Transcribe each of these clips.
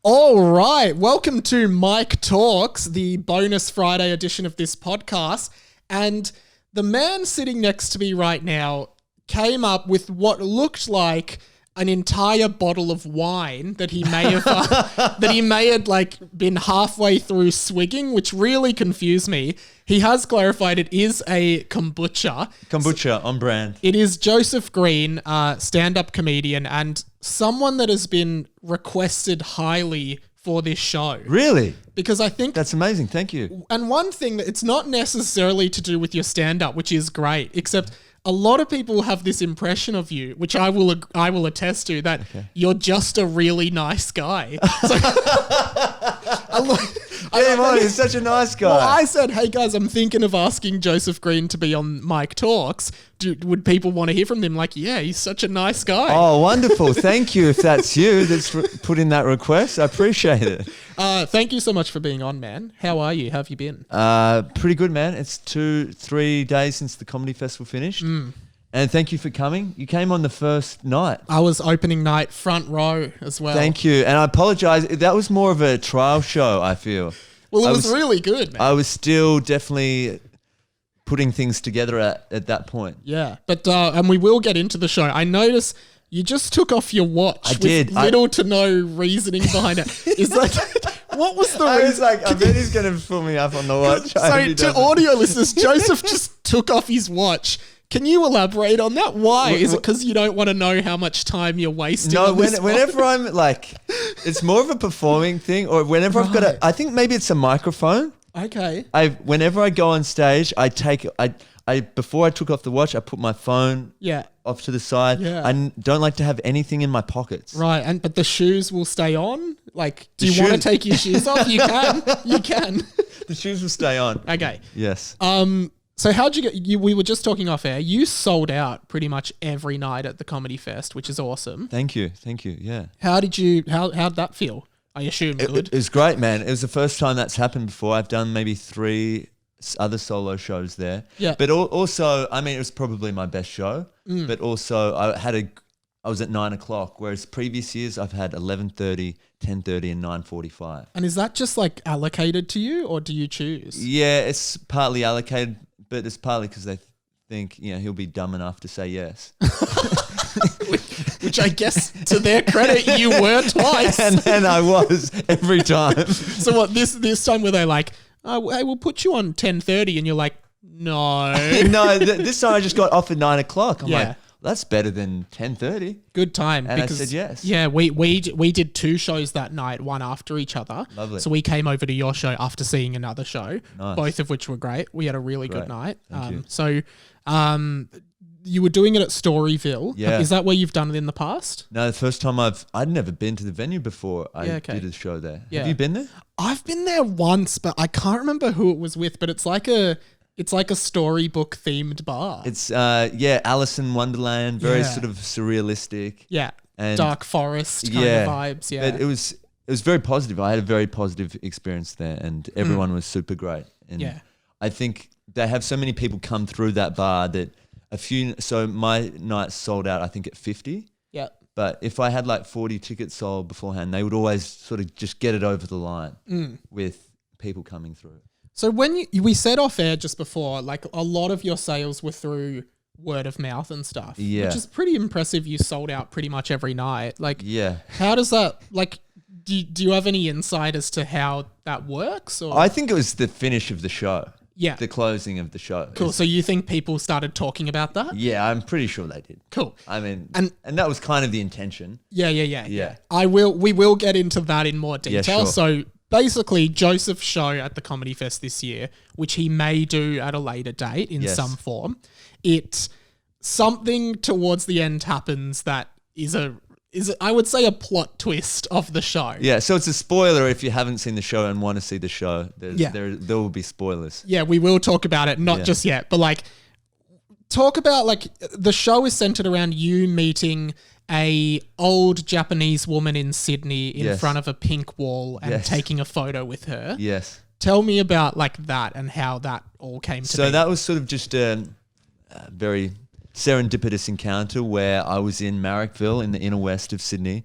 All right, welcome to Mike Talks, the bonus Friday edition of this podcast. And the man sitting next to me right now came up with what looked like an entire bottle of wine that he may have like been halfway through swigging, which really confused me. He has clarified it is a kombucha. Kombucha on brand. It is Joseph Green, stand-up comedian, and someone that has been requested highly for this show. Really? Because I think that's amazing. Thank you. And one thing that it's not necessarily to do with your stand-up, which is great, except a lot of people have this impression of you, which I will attest to, that you're just a really nice guy. So, he's such a nice guy. Well, I said, hey guys, I'm thinking of asking Joseph Green to be on Mike Talks. Would people want to hear from him? Like, yeah, he's such a nice guy. Oh, wonderful. Thank you if that's you that's put in that request. I appreciate it. Thank you so much for being on, man. How are you? How have you been? Pretty good, man. It's 2-3 days since the comedy festival finished. And thank you for coming. You came on the first night. I was opening night, front row as well. Thank you. And I apologize. That was more of a trial show, I feel. Well, it was really good, man. I was still definitely putting things together at that point. Yeah. But, and we will get into the show. I noticed you just took off your watch. I did. Little to no reasoning behind it. Is that... What was the reason? I was like, I bet he's going to pull me up on the watch. So to audio listeners, Joseph just took off his watch. Can you elaborate on that? Why? Is it because you don't want to know how much time you're wasting? No, whenever I'm like, it's more of a performing thing, or whenever I've got I think maybe it's a microphone. Okay. Whenever I go on stage, before I took off the watch, I put my phone off to the side. Yeah. I don't like to have anything in my pockets. Right, but the shoes will stay on? Like, do you want to take your shoes off? You can. You can. The shoes will stay on. Okay. Yes. So how'd you get, we were just talking off air, you sold out pretty much every night at the Comedy Fest, which is awesome. Thank you, yeah. How'd that feel? I assume good. It was great, man. It was the first time that's happened before. I've done maybe 3 other solo shows there. Yeah. But also, I mean, it was probably my best show, but also I was at 9 o'clock, whereas previous years I've had 11:30, 10:30 and 9:45. And is that just like allocated to you, or do you choose? Yeah, it's partly allocated, but it's partly because they think, he'll be dumb enough to say yes. Which I guess, to their credit, you were twice. and I was every time. So what, this time were they like, oh, hey, we'll put you on 10:30, and you're like, no. No, this time I just got offered 9 o'clock. I'm like, that's better than 10:30. Good time. And because I said yes. Yeah, we did 2 shows that night, one after each other. Lovely. So we came over to your show after seeing another show, nice. Both of which were great. We had a really good night. Thank you. So you were doing it at Storyville. Yeah. Is that where you've done it in the past? No, the first time I'd never been to the venue before. I did a show there. Yeah. Have you been there? I've been there once, but I can't remember who it was with, but it's like a storybook themed bar. It's Alice in Wonderland, very sort of surrealistic. Yeah. And dark forest kind of vibes. Yeah. But it was very positive. I had a very positive experience there, and everyone was super great. And I think they have so many people come through that bar that so my night sold out, I think, at 50. Yeah. But if I had like 40 tickets sold beforehand, they would always sort of just get it over the line with people coming through. So when we said off air just before, like a lot of your sales were through word of mouth and stuff, which is pretty impressive. You sold out pretty much every night. Like, how does that, like, do you have any insight as to how that works? Or? I think it was the finish of the show. Yeah. The closing of the show. Cool. So you think people started talking about that? Yeah, I'm pretty sure they did. Cool. I mean, and that was kind of the intention. Yeah. We will get into that in more detail. Yeah, sure. So basically, Joseph's show at the Comedy Fest this year, which he may do at a later date in some form, something towards the end happens that is I would say a plot twist of the show. Yeah, so it's a spoiler if you haven't seen the show and want to see the show. There will be spoilers. Yeah, we will talk about it, not just yet, but like talk about like the show is centered around you meeting a old Japanese woman in Sydney in front of a pink wall and taking a photo with her. Yes. Tell me about like that and how that all came to be. So that was sort of just a very serendipitous encounter where I was in Marrickville in the inner west of Sydney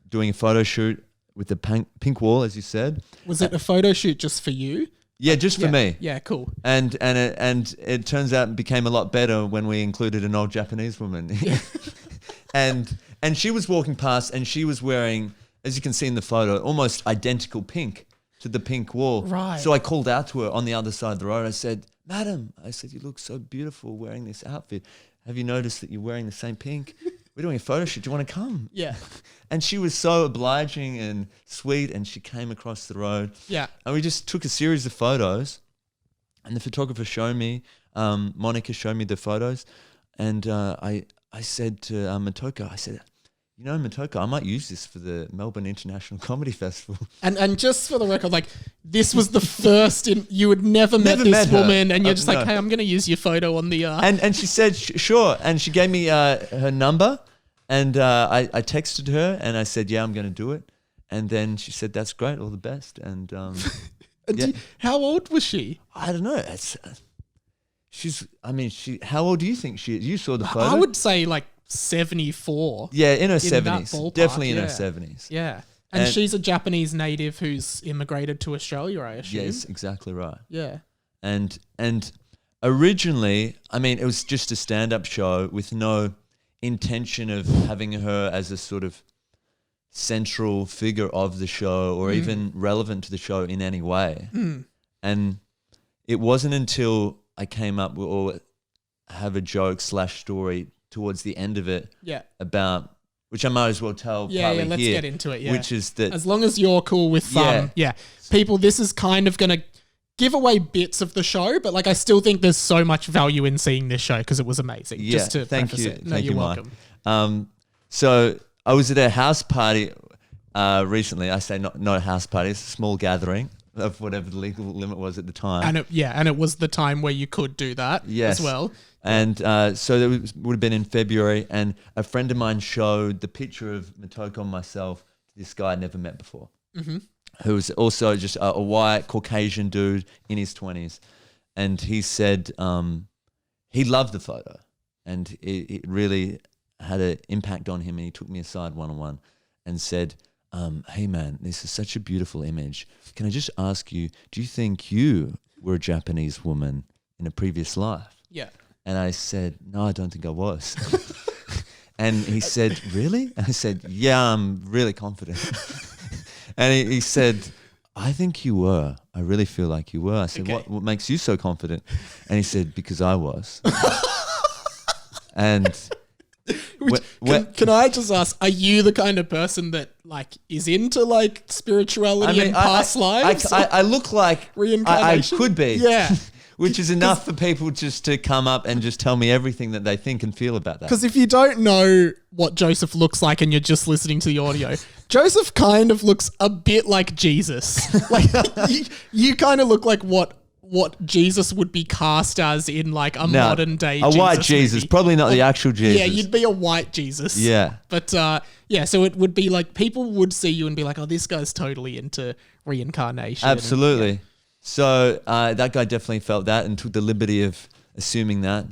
doing a photo shoot with the pink wall, as you said. Was it a photo shoot just for you? Yeah, just for me. Yeah, cool. And it turns out it became a lot better when we included an old Japanese woman. and she was walking past and she was wearing, as you can see in the photo, almost identical pink to the pink wall. Right. So I called out to her on the other side of the road. I said, "Madam," I said, "you look so beautiful wearing this outfit. Have you noticed that you're wearing the same pink? We're doing a photo shoot. Do you want to come?" Yeah. And she was so obliging and sweet, and she came across the road. Yeah. And we just took a series of photos, and the photographer showed me, Monica showed me the photos, and I said to Motoko, I said, "You know, Motoko, I might use this for the Melbourne International Comedy Festival." And just for the record, like, this was the first you had never met this woman, and you're just like, "Hey, I'm going to use your photo on the..." And she said, sure. And she gave me her number, and I texted her, and I said, "Yeah, I'm going to do it." And then she said, "That's great, all the best." And how old was she? I don't know. How old do you think she is? You saw the photo? I would say like 74. Yeah, in her 70s. Definitely in her 70s. Yeah. And she's a Japanese native who's immigrated to Australia, I assume. Yes, exactly right. Yeah. And originally, it was just a stand-up show with no intention of having her as a sort of central figure of the show or even relevant to the show in any way. And it wasn't until I came up with, or have a joke / story towards the end of it about, which I might as well tell partly let's here, get into it, which is that... As long as you're cool with people, this is kind of going to give away bits of the show, but like I still think there's so much value in seeing this show because it was amazing. Yeah, just to thank you. It. No, you're welcome. So I was at a house party recently. I say not a house party, it's a small gathering of whatever the legal limit was at the time. And it was the time where you could do that as well. And so that would have been in February, and a friend of mine showed the picture of Motoko and myself to this guy I'd never met before, who was also just a white Caucasian dude in his 20s. And he said he loved the photo, and it really had an impact on him, and he took me aside one-on-one and said, "Hey man, this is such a beautiful image. Can I just ask you, do you think you were a Japanese woman in a previous life?" Yeah. And I said, "No, I don't think I was." And he said, "Really?" And I said, "Yeah, I'm really confident." And he said, "I think you were. I really feel like you were." I said, Okay. What makes you so confident?" And he said, "Because I was." And... Can I just ask, are you the kind of person that like is into like spirituality and past lives? I look like reincarnation. I could be. Yeah. Which is enough for people just to come up and just tell me everything that they think and feel about that. Because if you don't know what Joseph looks like and you're just listening to the audio, Joseph kind of looks a bit like Jesus. Like you kind of look like what Jesus would be cast as in like a modern day a white Jesus, movie. Probably not the actual Jesus. Yeah, you'd be a white Jesus. Yeah. But so it would be like people would see you and be like, "Oh, this guy's totally into reincarnation." Absolutely. And, so that guy definitely felt that and took the liberty of assuming that,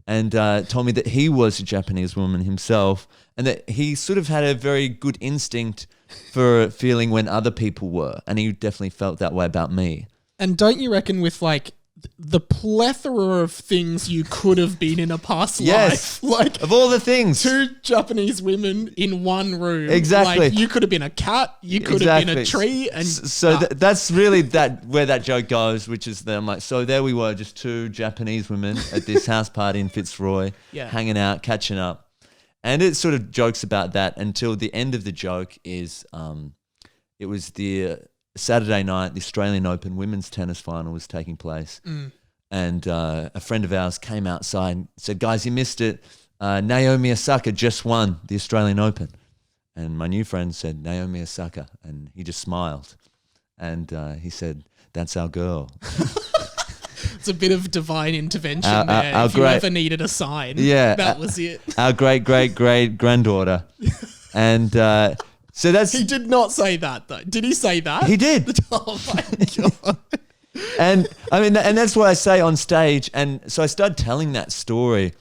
and told me that he was a Japanese woman himself, and that he sort of had a very good instinct for feeling when other people were, and he definitely felt that way about me. And don't you reckon with like the plethora of things you could have been in a past life, like of all the things, 2 Japanese women in one room, exactly. Like you could have been a cat, you could have been a tree, and that's really where that joke goes, which is that I'm like, so there we were, just 2 Japanese women at this house party in Fitzroy, hanging out, catching up, and it sort of jokes about that until the end of the joke is, it was the Saturday night, the Australian Open women's tennis final was taking place. And a friend of ours came outside and said, "Guys, you missed it. Naomi Osaka just won the Australian Open." And my new friend said, "Naomi Osaka." And he just smiled. And he said, "That's our girl." It's a bit of divine intervention there. If you ever needed a sign, that was it. Our great-great-great-granddaughter. And... so he did not say that though. Did he say that? He did. Oh my God. And and that's what I say on stage. And so I started telling that story,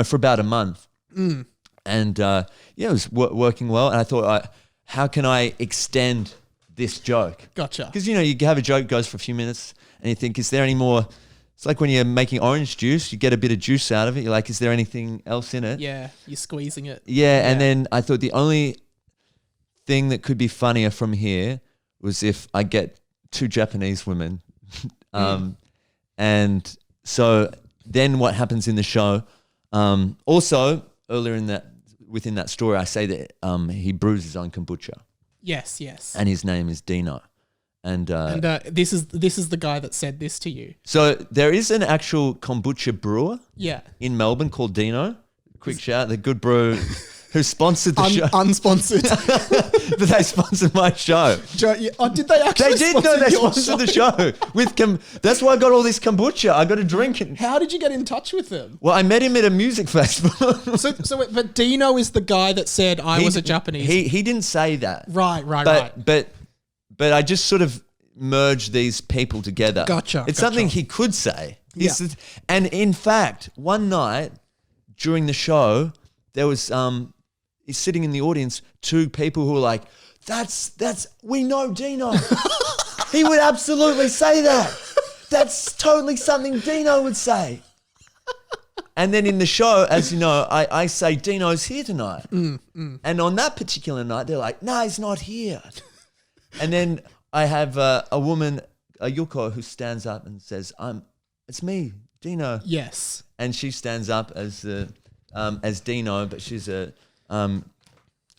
for about a month. And it was working well. And I thought how can I extend this joke? Gotcha. Because, you have a joke, goes for a few minutes, and you think, is there any more? It's like when you're making orange juice, you get a bit of juice out of it. You're like, is there anything else in it? Yeah, you're squeezing it. Yeah, and then I thought the only thing that could be funnier from here was if I get two Japanese women. And so then what happens in the show, also earlier within that story, I say that he brews his own kombucha. Yes. And his name is Dino. And this is the guy that said this to you. So there is an actual kombucha brewer in Melbourne called Dino. Quick shout, the good brew who sponsored the show. Unsponsored. But they sponsored my show. Did they actually? They did. No, they sponsored the show. That's why I got all this kombucha. I got to drink it. How did you get in touch with them? Well, I met him at a music festival. But Dino is the guy that said I was a Japanese. He didn't say that. Right. But I just sort of merged these people together. Gotcha. It's something he could say. And in fact, one night during the show, there was he's sitting in the audience, two people who were like, we know Dino. He would absolutely say that. That's totally something Dino would say. And then in the show, as you know, I say Dino's here tonight. And on that particular night, they're like, no, he's not here. And then I have a woman, a Yuko, who stands up and says, it's me, Dino. Yes. And she stands up as Dino, but she's a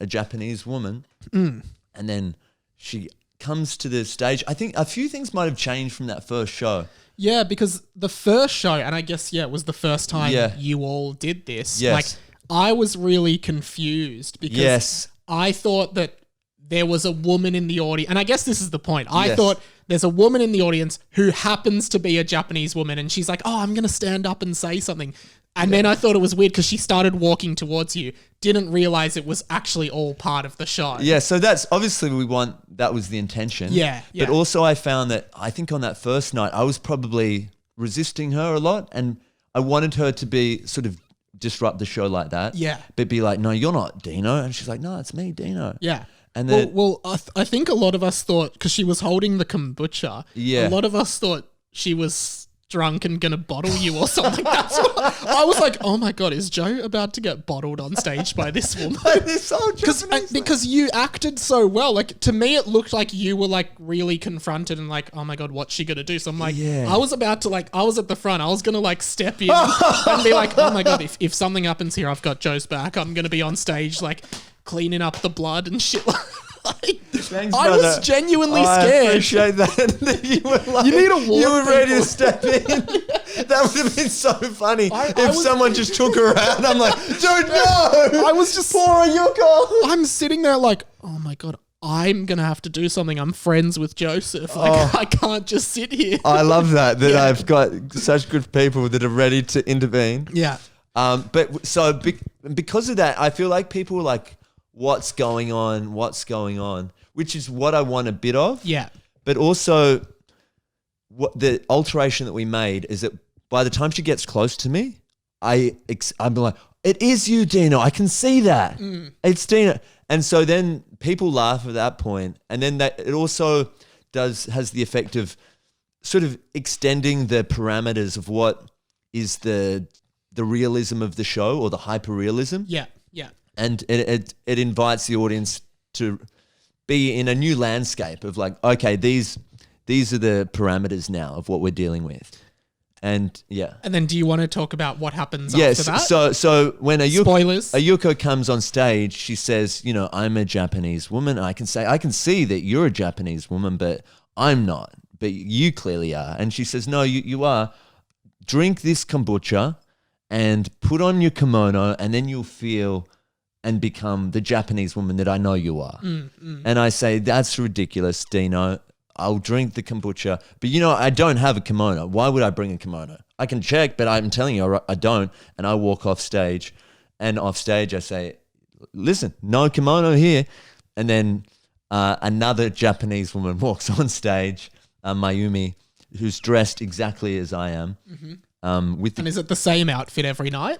Japanese woman. And then she comes to the stage. I think a few things might have changed from that first show. Yeah, because the first show, and I guess, it was the first time you all did this. Yes. Like, I was really confused because I thought that there was a woman in the audience, and I guess this is the point. I thought there's a woman in the audience who happens to be a Japanese woman, and she's like, oh, I'm going to stand up and say something. And then I thought it was weird because she started walking towards you, didn't realize it was actually all part of the show. Yeah, so that's obviously that was the intention. Yeah. But also I found that I think on that first night, I was probably resisting her a lot, and I wanted her to be sort of disrupt the show like that. Yeah. But be like, no, you're not Dino. And she's like, no, it's me, Dino. Yeah. And then, I think a lot of us thought, because she was holding the kombucha, a lot of us thought she was drunk and gonna bottle you or something. That's what I was like, oh my God, is Joe about to get bottled on stage by this woman? Because you acted so well. Like, to me, it looked like you were like really confronted and like, oh my God, what's she gonna do? So I'm like, I was about to I was at the front. I was gonna like step in and be like, oh my God, if something happens here, I've got Joe's back. I'm gonna be on stage like cleaning up the blood and shit. Thanks, I was genuinely scared. I appreciate that. You were like, you need to warn You were ready people. to step in. That would have been so funny if someone just took her out. I'm like, dude, no! I was just poor Yuko. I'm sitting there like, oh my God, I'm gonna have to do something. I'm friends with Joseph. Like, I can't just sit here. I love that I've got such good people that are ready to intervene. Yeah. But so because of that, I feel like people were like, what's going on, which is what I want a bit of. Yeah. But also what the alteration that we made is that by the time she gets close to me, I'm like, it is you, Dino. I can see that. It's Dino. And so then people laugh at that point. And then it also has the effect of sort of extending the parameters of what is the realism of the show or the hyper-realism. Yeah, yeah. And it invites the audience to be in a new landscape of like, okay, these are the parameters now of what we're dealing with. And yeah. And then do you want to talk about what happens after that? So when Spoilers. Ayuko comes on stage, she says, I'm a Japanese woman. I can see that you're a Japanese woman, but I'm not. But you clearly are. And she says, no, you are. Drink this kombucha and put on your kimono, and then you'll feel and become the Japanese woman that I know you are. And I say, that's ridiculous, Dino. I'll drink the kombucha. But I don't have a kimono. Why would I bring a kimono? I can check, but I'm telling you, I don't. And I walk off stage. And off stage, I say, listen, no kimono here. And then another Japanese woman walks on stage, Mayumi, who's dressed exactly as I am. And is it the same outfit every night?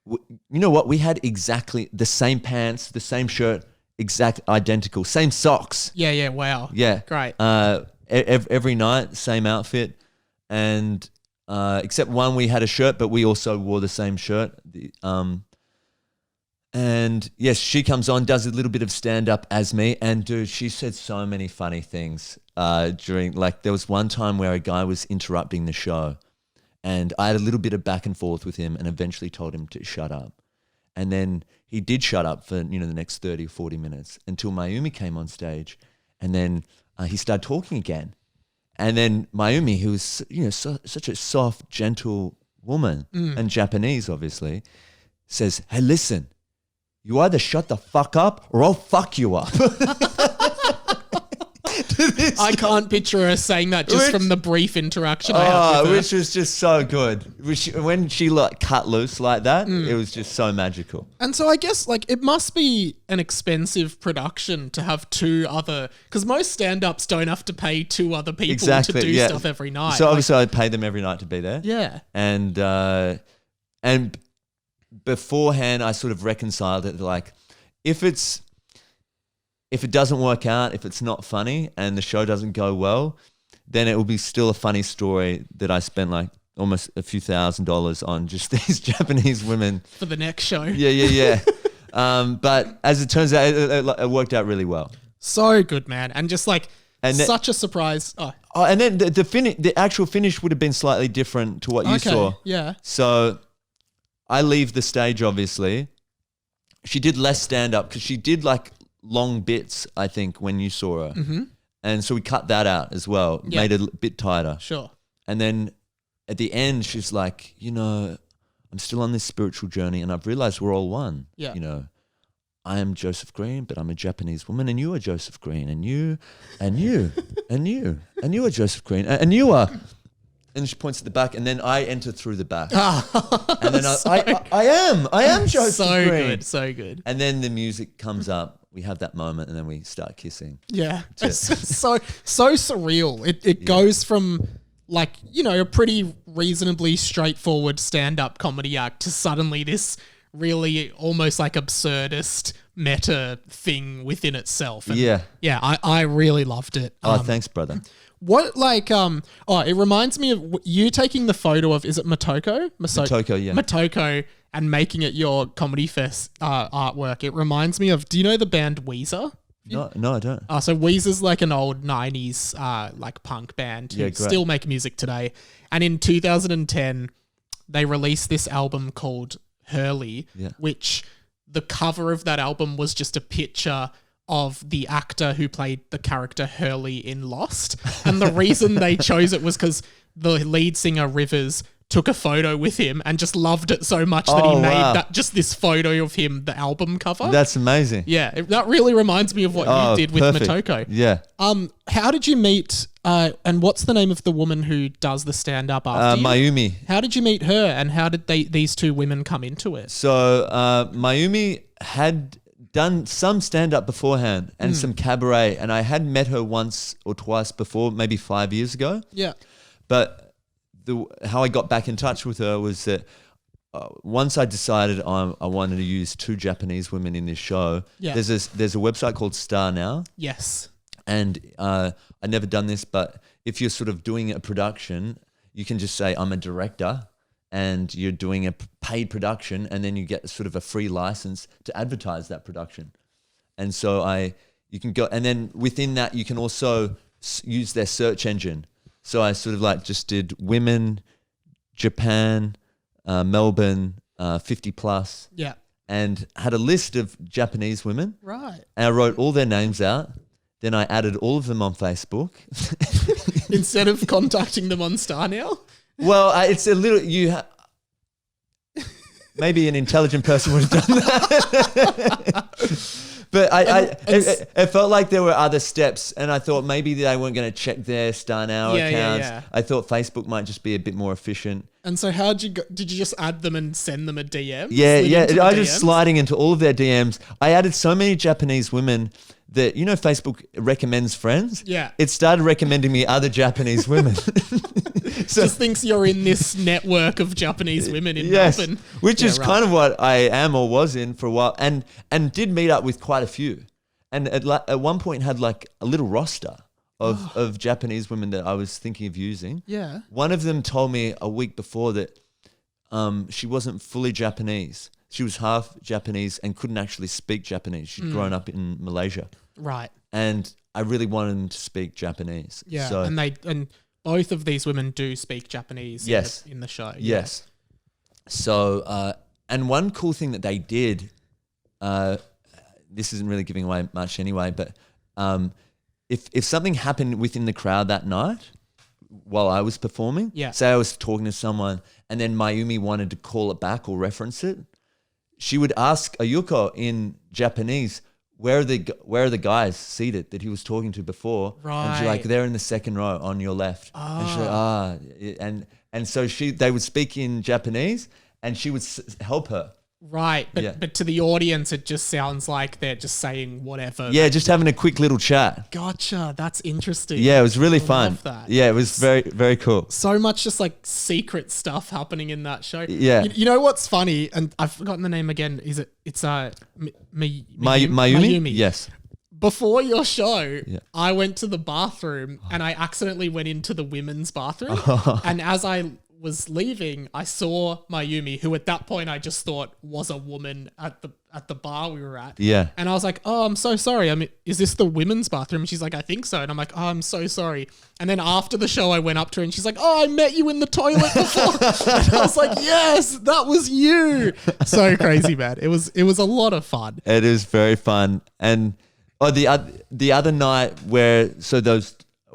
You know what? We had exactly the same pants, the same shirt, exact identical. Same socks. Yeah. Wow. Yeah. Great. Every night, same outfit. And except one, we had a shirt, but we also wore the same shirt. And yes, she comes on, does a little bit of stand-up as me. And dude, she said so many funny things during, like there was one time where a guy was interrupting the show and I had a little bit of back and forth with him and eventually told him to shut up. And then he did shut up for, the next 30 or 40 minutes until Mayumi came on stage. And then he started talking again. And then Mayumi, who was, such a soft, gentle woman and Japanese, obviously, says, "Hey, listen, you either shut the fuck up or I'll fuck you up." I can't picture her saying that just from the brief interaction I had with her. Which was just so good. When she cut loose like that, it was just so magical. And so I guess it must be an expensive production to have two other, because most stand-ups don't have to pay two other people to do stuff every night. So obviously I pay them every night to be there. Yeah. And beforehand I sort of reconciled it, if it doesn't work out, if it's not funny and the show doesn't go well, then it will be still a funny story that I spent almost a few $1,000s on just these Japanese women. For the next show. Yeah. But as it turns out, it worked out really well. So good, man. And just such a surprise. And then the actual finish would have been slightly different to what you saw. Yeah. So I leave the stage, obviously. She did less stand-up because she did long bits, I think, when you saw her. Mm-hmm. And so we cut that out as well, made it a bit tighter. Sure. And then at the end, she's like, I'm still on this spiritual journey and I've realized we're all one. Yeah. I am Joseph Green, but I'm a Japanese woman and you are Joseph Green and you and you and you and you are Joseph Green and you are. And she points at the back and then I enter through the back. And then I am Joseph Green. So good. And then the music comes up. We have that moment and then we start kissing. Yeah. It's so surreal. It goes from a pretty reasonably straightforward stand-up comedy act to suddenly this really almost absurdist meta thing within itself. And yeah. I really loved it. Thanks, brother. What it reminds me of you taking the photo of, is it Motoko? Motoko, yeah. Motoko, and making it your Comedy Fest artwork. It reminds me of, do you know the band Weezer? No, I don't. So Weezer's an old 90s punk band who still make music today. And in 2010, they released this album called Hurley, which the cover of that album was just a picture of the actor who played the character Hurley in Lost. And the reason they chose it was because the lead singer Rivers took a photo with him and just loved it so much that he made this photo of him, the album cover. That's amazing. Yeah, that really reminds me of what you did with Motoko. Yeah. How did you meet, and what's the name of the woman who does the stand-up after you? Mayumi. How did you meet her and how did these two women come into it? So Mayumi had done some stand-up beforehand and some cabaret, and I had met her once or twice before, maybe 5 years ago. Yeah. But how I got back in touch with her was that once I decided I wanted to use two Japanese women in this show, there's a website called Star Now. Yes. And I'd never done this, but if you're sort of doing a production, you can just say, I'm a director, and you're doing a paid production, and then you get sort of a free license to advertise that production. And so you can go, and then within that, you can also use their search engine. So I sort of just did women, Japan, Melbourne, 50 plus. Yeah. And had a list of Japanese women. Right. And I wrote all their names out. Then I added all of them on Facebook. Instead of contacting them on Star Now? Well, it's a little, maybe an intelligent person would have done that. But it felt like there were other steps, and I thought maybe they weren't going to check their Star Now accounts. Yeah. I thought Facebook might just be a bit more efficient. And so did you just add them and send them a DM? Yeah. I was just sliding into all of their DMs. I added so many Japanese women that, Facebook recommends friends. Yeah. It started recommending me other Japanese women. So just thinks you're in this network of Japanese women in Melbourne. Which is kind of what I am or was in for a while, and did meet up with quite a few. and at one point had like a little roster of Japanese women that I was thinking of using. Yeah. One of them told me a week before that she wasn't fully Japanese. She was half Japanese and couldn't actually speak Japanese. She'd grown up in Malaysia. Right. And I really wanted them to speak Japanese. Yeah. So, And both of these women do speak Japanese in the show. Yes. So, and one cool thing that they did, this isn't really giving away much anyway, but if something happened within the crowd that night while I was performing, say I was talking to someone and then Mayumi wanted to call it back or reference it, she would ask Ayuko in Japanese, where are the guys seated that he was talking to before? Right. And she's like, they're in the second row on your left. And she's like, and so they would speak in Japanese and she would help her. Right, but to the audience, it just sounds like they're just saying whatever. Yeah, just having a quick little chat. Gotcha, that's interesting. Yeah, it was really fun. Love that. Yeah, it was very, very cool. So much just like secret stuff happening in that show. Yeah. You know what's funny? And I've forgotten the name again. It's Mayumi? Yes. Before your show, I went to the bathroom and I accidentally went into the women's bathroom. And as I was leaving, I saw Mayumi, who at that point I just thought was a woman at the bar we were at. Yeah. And I was like, oh, I'm so sorry. I mean, is this the women's bathroom? And she's like, I think so. And I'm like, oh, I'm so sorry. And then after the show, I went up to her and she's like, oh, I met you in the toilet before. And I was like, yes, that was you. So crazy, man. It was a lot of fun. It is very fun. And the other night where,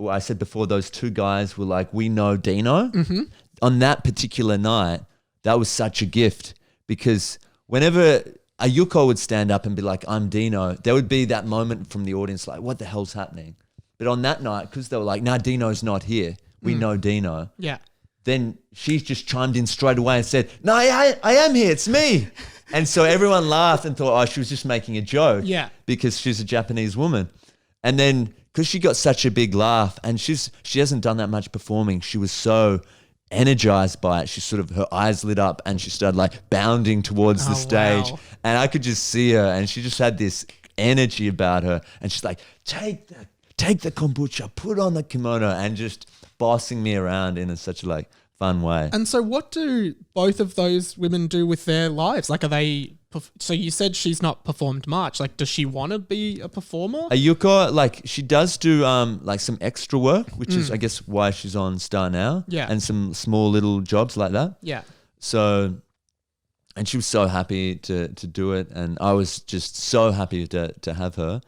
I said before, those two guys were like, we know Dino. Mm-hmm. On that particular night, that was such a gift because whenever Ayuko would stand up and be like, I'm Dino, there would be that moment from the audience like, what the hell's happening? But on that night, because they were like, nah, Dino's not here. We know Dino. Yeah. Then she just chimed in straight away and said, no, I am here. It's me. And so everyone laughed and thought, oh, she was just making a joke. Yeah. Because she's a Japanese woman. And then because she got such a big laugh and she hasn't done that much performing, she was so energized by it. She sort of, her eyes lit up and she started like bounding towards the stage. Wow. And I could just see her and she just had this energy about her. And she's like, take the kombucha, put on the kimono, and just bossing me around in such a like fun way. And so what do both of those women do with their lives? Like, are they, so you said she's not performed much. Like, does she want to be a performer? Ayuko, like, she does do like some extra work, which is, I guess, why she's on Star Now. Yeah. And some small little jobs like that. Yeah. So, and she was so happy to do it. And I was just so happy to have her.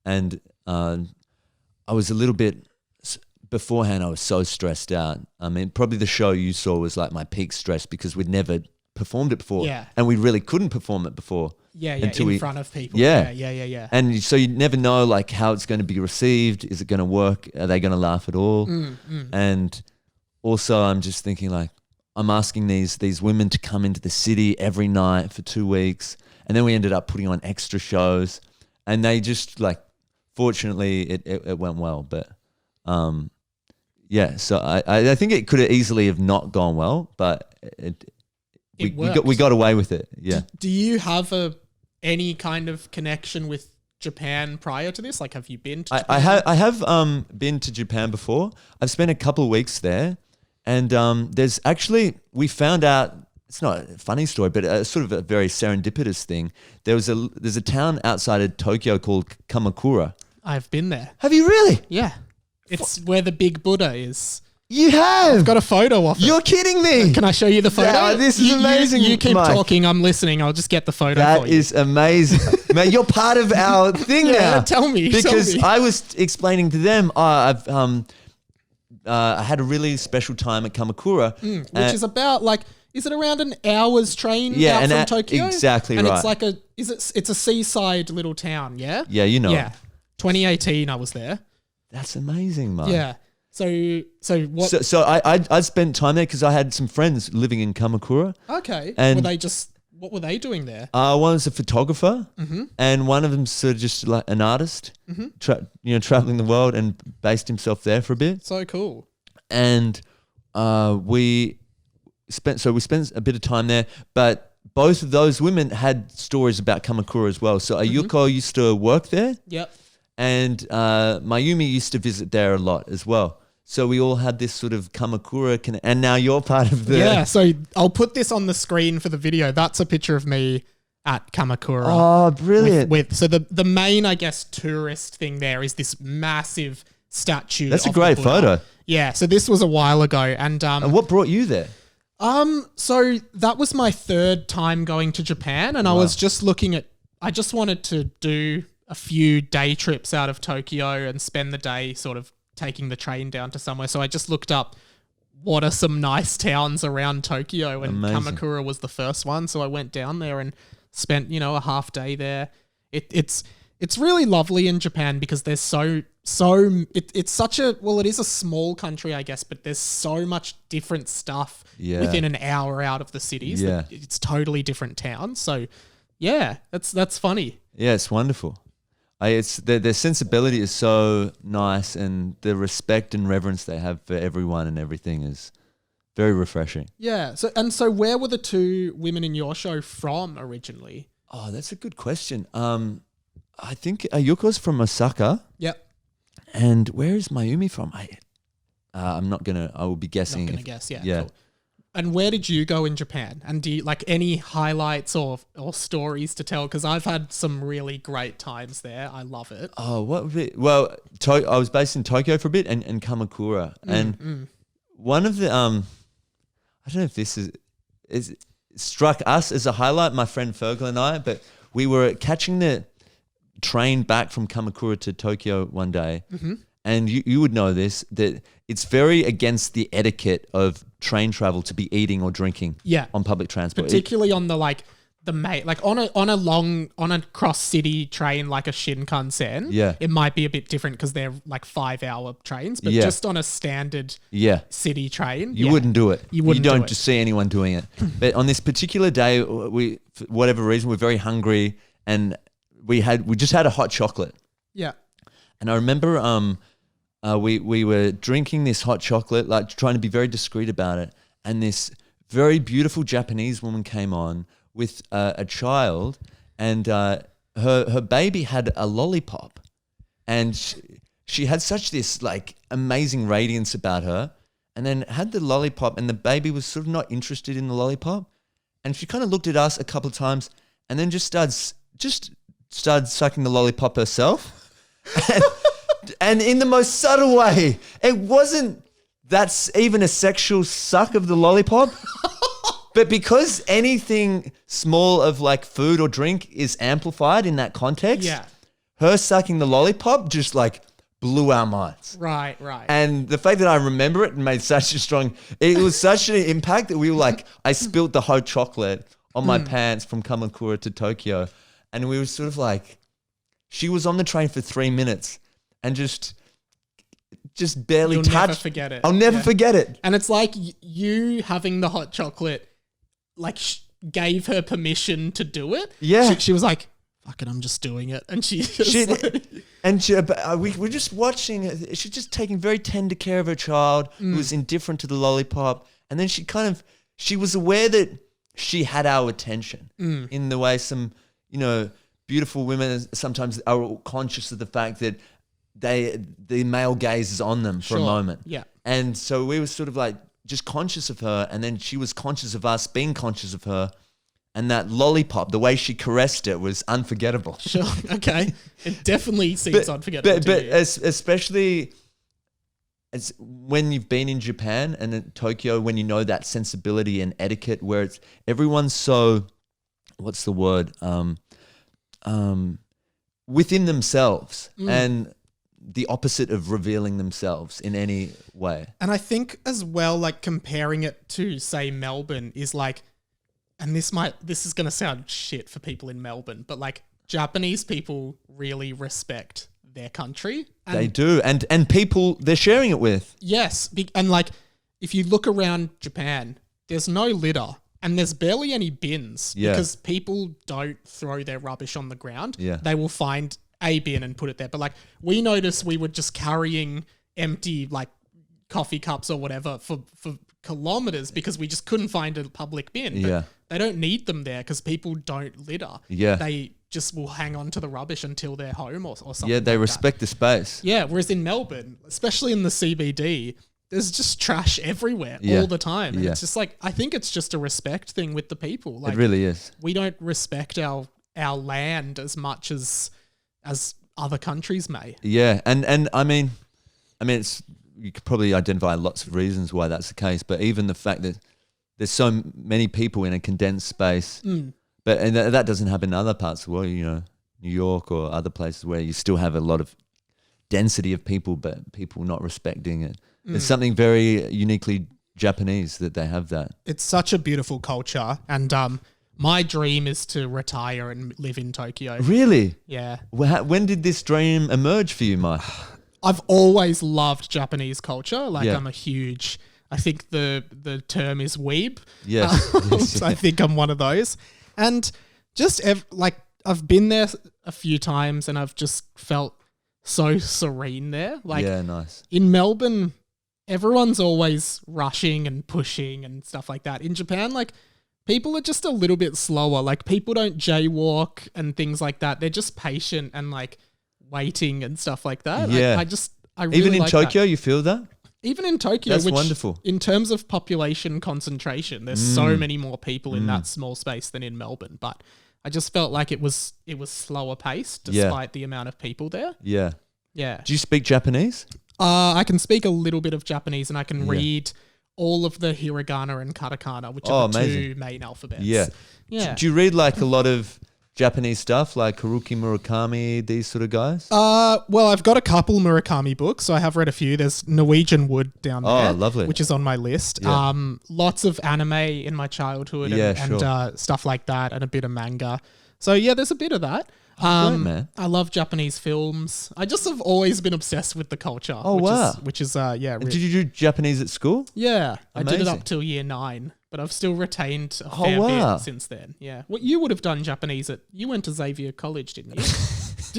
And I was a little bit, beforehand, I was so stressed out. I mean, probably the show you saw was like my peak stress because we'd never performed it before. Yeah. And we really couldn't perform it before. Yeah, in front of people. Yeah. Yeah. And so you never know like how it's going to be received. Is it going to work? Are they going to laugh at all? And also I'm just thinking like, I'm asking these women to come into the city every night for 2 weeks. And then we ended up putting on extra shows and they just like, fortunately it went well. But yeah, so I think it could have easily have not gone well, but we got away with it. Yeah. Do you have any kind of connection with Japan prior to this? Like, have you been to Japan? I have been to Japan before. I've spent a couple of weeks there, and there's actually, we found out, it's not a funny story, but a sort of a very serendipitous thing. There's a town outside of Tokyo called Kamakura. I've been there. Have you really? Yeah. It's where the big Buddha is. You have? I've got a photo of it. You're kidding me. Can I show you the photo? Yeah, this is amazing, You keep Mike. talking. I'm listening. I'll just get the photo for you. That is amazing. Man, you're part of our thing now. Tell me. Because I was explaining to them, I had a really special time at Kamakura. Which is about like, is it around an hour's train out from Tokyo? Exactly and right. It's like it's a seaside little town, yeah? Yeah, you know. Yeah. 2018 I was there. That's amazing, Mike. Yeah. So what? So I spent time there because I had some friends living in Kamakura. Okay. And what were they doing there? One was a photographer, and one of them sort of just like an artist, traveling the world and based himself there for a bit. So cool. And we spent a bit of time there, but both of those women had stories about Kamakura as well. So Ayuko used to work there. Yep. And Mayumi used to visit there a lot as well. So we all had this sort of Kamakura and now you're part of the... Yeah, so I'll put this on the screen for the video. That's a picture of me at Kamakura. Oh, brilliant. So the main, I guess, tourist thing there is this massive statue. That's a great photo. Yeah, so this was a while ago. And what brought you there? So that was my third time going to Japan, and I was just I just wanted to do a few day trips out of Tokyo and spend the day sort of taking the train down to somewhere. So I just looked up what are some nice towns around Tokyo, and Kamakura was the first one. So I went down there and spent, a half day there. It's really lovely in Japan because there's it's such a, well, it is a small country, I guess, but there's so much different stuff within an hour out of the cities. Yeah. It's totally different towns. So yeah, that's funny. Yeah, it's wonderful. It's their sensibility is so nice, and the respect and reverence they have for everyone and everything is very refreshing. Yeah. So where were the two women in your show from originally? Oh, that's a good question. I think Ayuko's from Osaka. Yep. And where is Mayumi from? I'm not gonna. I will be guessing. Not gonna guess. Yeah. Yeah. Cool. And where did you go in Japan? And do you like any highlights or stories to tell? Because I've had some really great times there. I love it. Oh, what would it? Well, I was based in Tokyo for a bit and Kamakura. And one of the, I don't know if this is struck us as a highlight, my friend Fergal and I, but we were catching the train back from Kamakura to Tokyo one day. Mm-hmm. And you would know this, that it's very against the etiquette of train travel to be eating or drinking on public transport. Particularly on on a cross city train like a Shinkansen, it might be a bit different because they're like 5-hour trains, but just on a standard city train, you wouldn't do it. You don't do just see anyone doing it. But on this particular day, we, for whatever reason, we're very hungry, and we just had a hot chocolate. Yeah. And I remember we were drinking this hot chocolate, like trying to be very discreet about it. And this very beautiful Japanese woman came on with a child, and her baby had a lollipop. And she had such this like amazing radiance about her, and then had the lollipop, and the baby was sort of not interested in the lollipop. And she kind of looked at us a couple of times and then just started sucking the lollipop herself. And in the most subtle way, it wasn't that's even a sexual suck of the lollipop. But because anything small of like food or drink is amplified in that context, her sucking the lollipop just like blew our minds. Right. And the fact that I remember it made such a strong, it was such an impact that we were like, I spilled the hot chocolate on my pants from Kamakura to Tokyo. And we were sort of like, she was on the train for 3 minutes and just barely touched. You'll never forget it. I'll never forget it. And it's like you having the hot chocolate, like gave her permission to do it. Yeah. She was like, fuck it, I'm just doing it. And we're just watching it. She's just taking very tender care of her child who was indifferent to the lollipop. And then she was aware that she had our attention in the way some, beautiful women sometimes are conscious of the fact that the male gaze is on them for a moment. Yeah. And so we were sort of like just conscious of her, and then she was conscious of us being conscious of her. And that lollipop, the way she caressed it was unforgettable. Sure. Okay. It definitely seems unforgettable. But especially as when you've been in Japan and in Tokyo, when you know that sensibility and etiquette where it's everyone's so, what's the word? Within themselves and the opposite of revealing themselves in any way. And I think as well, like comparing it to say Melbourne is like, and this is going to sound shit for people in Melbourne, but like Japanese people really respect their country. And they do. And people they're sharing it with. Yes. And like, if you look around Japan, there's no litter and there's barely any bins because people don't throw their rubbish on the ground. Yeah. They will find a bin and put it there. But like we noticed we were just carrying empty like coffee cups or whatever for kilometers because we just couldn't find a public bin. But they don't need them there because people don't litter. Yeah. They just will hang on to the rubbish until they're home or something. Yeah, they respect the space. Yeah, whereas in Melbourne, especially in the CBD, there's just trash everywhere all the time. And it's just like, I think it's just a respect thing with the people. Like, it really is. We don't respect our land as much as other countries may. Yeah, and I mean, it's, you could probably identify lots of reasons why that's the case, but even the fact that there's so many people in a condensed space, but and that doesn't happen in other parts of the world, you know, New York or other places where you still have a lot of density of people, but people not respecting it. There's something very uniquely Japanese that they have that. It's such a beautiful culture, and my dream is to retire and live in Tokyo. Really? Yeah. When did this dream emerge for you, Mike? I've always loved Japanese culture. Like I'm a huge, I think the term is weeb. Yes. So I think I'm one of those. And just like I've been there a few times and I've just felt so serene there. Like nice. In Melbourne, everyone's always rushing and pushing and stuff like that. In Japan, like people are just a little bit slower. Like people don't jaywalk and things like that. They're just patient and like waiting and stuff like that. Yeah. I really even in like Tokyo, that. you feel that? Even in Tokyo, that's which wonderful. In terms of population concentration, there's so many more people in that small space than in Melbourne. But I just felt like it was slower paced despite the amount of people there. Yeah. Yeah. Do you speak Japanese? I can speak a little bit of Japanese and I can read all of the hiragana and katakana, which are the two main alphabets. Yeah. Yeah. Do you read like a lot of Japanese stuff like Haruki Murakami, these sort of guys? Well, I've got a couple Murakami books, so I have read a few. There's Norwegian Wood down there. Oh, lovely. Which is on my list. Yeah. Lots of anime in my childhood and stuff like that, and a bit of manga. So yeah, there's a bit of that. Great, man. I love Japanese films. I just have always been obsessed with the culture. Oh, wow. Which is Did you do Japanese at school? Yeah. Amazing. I did it up till year 9. But I've still retained a fair bit since then. Yeah. Well, you would have done Japanese you went to Xavier College, didn't you?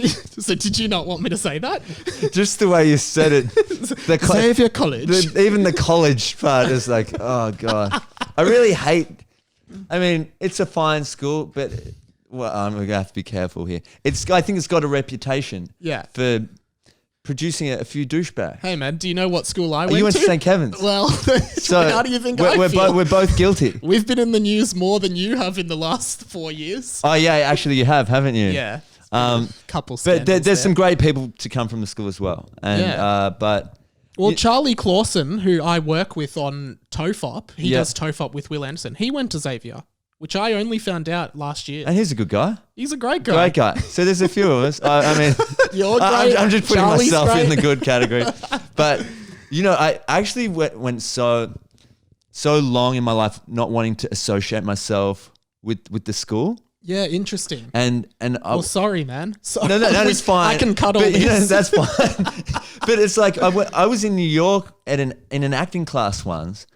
So did you not want me to say that? Just the way you said it. Xavier College. Even the college part is like, oh God. I really hate, I mean, it's a fine school, but I'm going to have to be careful here. I think it's got a reputation for producing a few douchebags. Hey man, do you know what school I went to? You went to St. Kevin's. Well, so how do you think I feel? We're both guilty. We've been in the news more than you have in the last 4 years. Oh yeah, actually you have, haven't you? Yeah. Couple but there's some great people to come from the school as well. And Charlie Clausen, who I work with on TOEFOP, he does TOEFOP with Will Anderson. He went to Xavier, which I only found out last year. And he's a good guy. He's a great guy. Great guy. So there's a few of us. I mean, you're great. I'm just putting Charlie's myself great. in the good category. But, you know, I actually went so long in my life not wanting to associate myself with the school. Yeah, interesting. And sorry, man. No, it's fine. I can cut all this. You know, that's fine. But it's like I was in New York in an acting class once,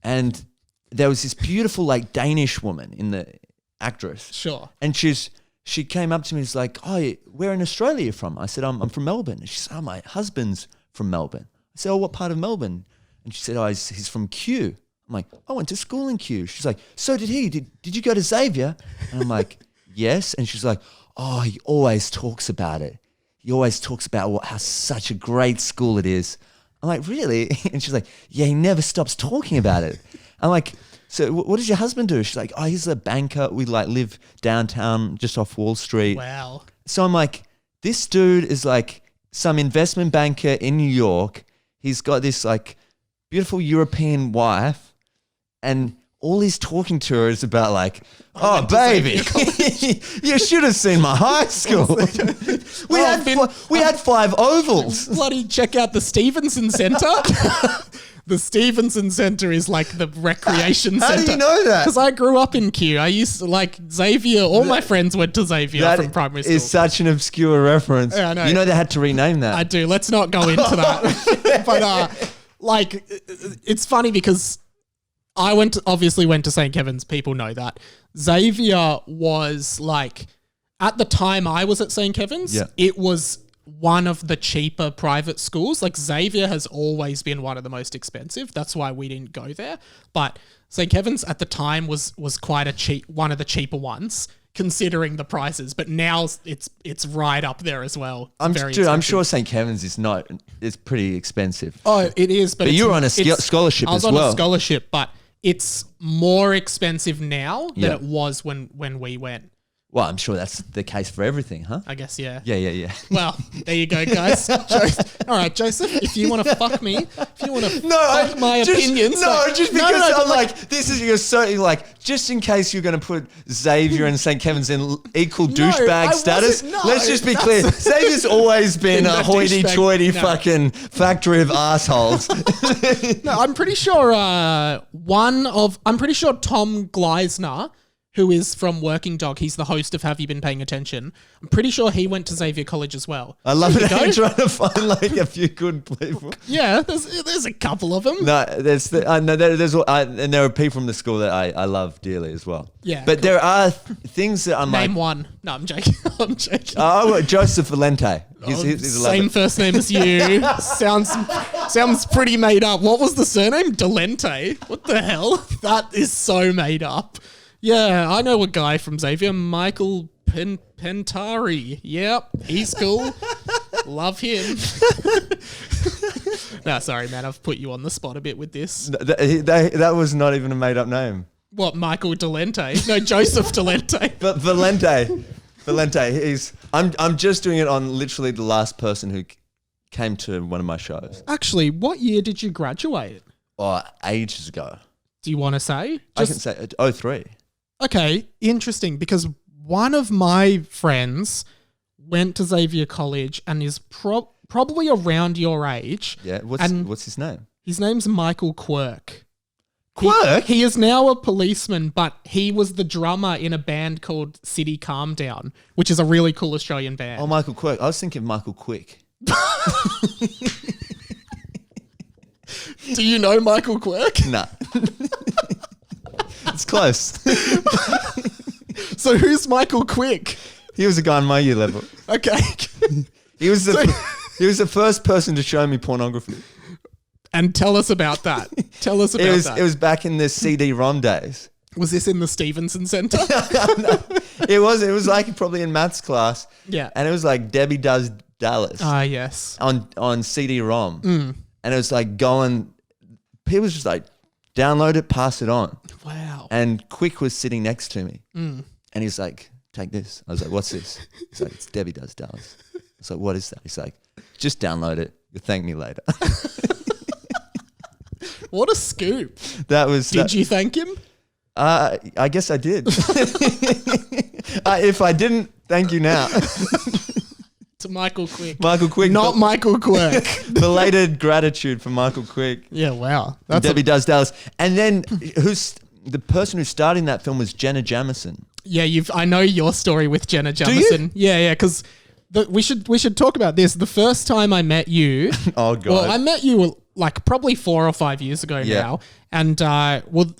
and there was this beautiful like Danish woman in the actress. Sure. And she came up to me and was like, "Oh, where in Australia are you from?" I said, I'm from Melbourne. And she said, "Oh, my husband's from Melbourne." I said, "Oh, what part of Melbourne?" And she said, "Oh, he's from Kew." I'm like, "I went to school in Kew." She's like, "So did he. Did you go to Xavier?" And I'm like, "Yes." And she's like, "Oh, he always talks about it. He always talks about how such a great school it is." I'm like, "Really?" And she's like, "Yeah, he never stops talking about it." I'm like, "So what does your husband do?" She's like, "Oh, he's a banker. We like live downtown just off Wall Street." Wow. So I'm like, this dude is like some investment banker in New York. He's got this like beautiful European wife, and all he's talking to her is about like, "Oh, baby, you should have seen my high school. we had 5 ovals. Bloody check out the Stevenson Centre." The Stevenson Centre is like the recreation centre. How do you know that? Because I grew up in Kew. I used to like Xavier. All my friends went to Xavier from primary school. That is such an obscure reference. Yeah, I know. You know they had to rename that. I do. Let's not go into that. But like, it's funny because I obviously went to St. Kevin's. People know that. Xavier was like, at the time I was at St. Kevin's, it was one of the cheaper private schools. Like Xavier has always been one of the most expensive. That's why we didn't go there. But St. Kevin's at the time was quite a cheap, one of the cheaper ones, considering the prices. But now it's right up there as well. I'm sure St. Kevin's is pretty expensive. Oh, it is. But you were on a scholarship as well. I was on a scholarship, but it's more expensive now than it was when we went. Well, I'm sure that's the case for everything, huh? I guess, yeah. Yeah. Well, there you go, guys. All right, Joseph, if you want to fuck me, if you want to fuck my opinions. Just because I'm like, this is, you're certainly like, just in case you're going to put Xavier and St. Kevin's in equal douchebag status, let's just be clear. Xavier's always been a hoity-toity fucking factory of assholes. No, I'm pretty sure Tom Gleisner, who is from Working Dog, he's the host of Have You Been Paying Attention. I'm pretty sure he went to Xavier College as well. I love it how you're trying to find like a few good people. Yeah, there's a couple of them. No, and there are people from the school that I love dearly as well. Yeah, but there are things that I'm Name one. No, I'm joking. I'm joking. Oh, Joseph Valente. He's same first name as you. Sounds pretty made up. What was the surname? Delente. What the hell? That is so made up. Yeah, I know a guy from Xavier, Michael Pentari. Yep, he's cool. Love him. No, sorry, man. I've put you on the spot a bit with this. That was not even a made-up name. What, Michael Delente? No, Joseph Delente. But Valente. I'm just doing it on literally the last person who came to one of my shows. Actually, what year did you graduate? Oh, ages ago. Do you want to say? I can say 03. Okay, interesting, because one of my friends went to Xavier College and is probably around your age. Yeah, what's his name? His name's Michael Quirk. Quirk? He is now a policeman, but he was the drummer in a band called City Calm Down, which is a really cool Australian band. Oh, Michael Quirk. I was thinking of Michael Quick. Do you know Michael Quirk? Nah. It's close. So who's Michael Quick? He was a guy on my year level. Okay. He was the first person to show me pornography. And tell us about that. It was back in the CD-ROM days. Was this in the Stevenson Centre? No, it was like probably in maths class. Yeah. And it was like Debbie Does Dallas. Ah, yes. On CD-ROM. And it was like people was just like, download it, pass it on. Wow. And Quick was sitting next to me. And he's like, take this. I was like, what's this? He's like, it's Debbie Does Dallas. I was like, what is that? He's like, just download it. You'll thank me later. What a scoop. Did you thank him? I guess I did. If I didn't, thank you now. To Michael Quick. Not Michael Quirk. Belated gratitude for Michael Quick. Yeah, wow. Debbie Does Dallas. And then who's the person who starred in that film was Jenna Jameson. Yeah, I know your story with Jenna Jameson. Do you? Yeah, because we should talk about this. The first time I met you. Oh God. Well, I met you like probably 4 or 5 years ago now. And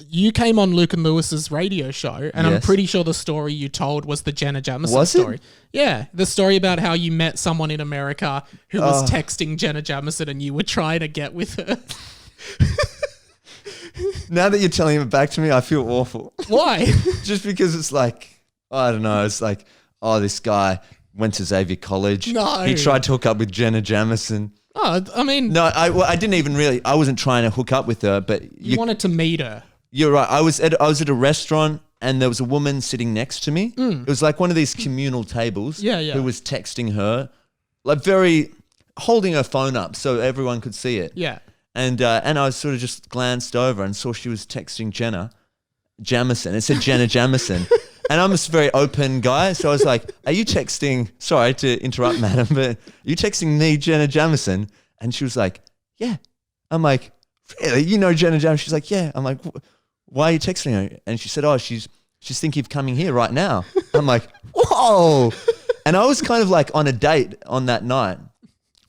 you came on Luke and Lewis's radio show, and I'm pretty sure the story you told was the Jenna Jameson story. Yeah, the story about how you met someone in America who was texting Jenna Jameson and you were trying to get with her. Now that you're telling it back to me, I feel awful. Why? Just because it's like, I don't know, it's like, oh, this guy went to Xavier College. No. He tried to hook up with Jenna Jameson. Oh, I mean... No, I didn't even really... I wasn't trying to hook up with her, but... You wanted to meet her. You're right. I was at a restaurant and there was a woman sitting next to me. It was like one of these communal tables. Yeah. Who was texting her, like very... holding her phone up so everyone could see it. Yeah. And I sort of just glanced over and saw she was texting Jenna Jameson. It said Jenna Jameson. And I'm just a very open guy. So I was like, are you texting, sorry to interrupt, madam, but are you texting me, Jenna Jameson? And she was like, yeah. I'm like, really? You know Jenna Jameson? She's like, yeah. I'm like, why are you texting her? And she said, oh, she's thinking of coming here right now. I'm like, whoa. And I was kind of like on a date on that night.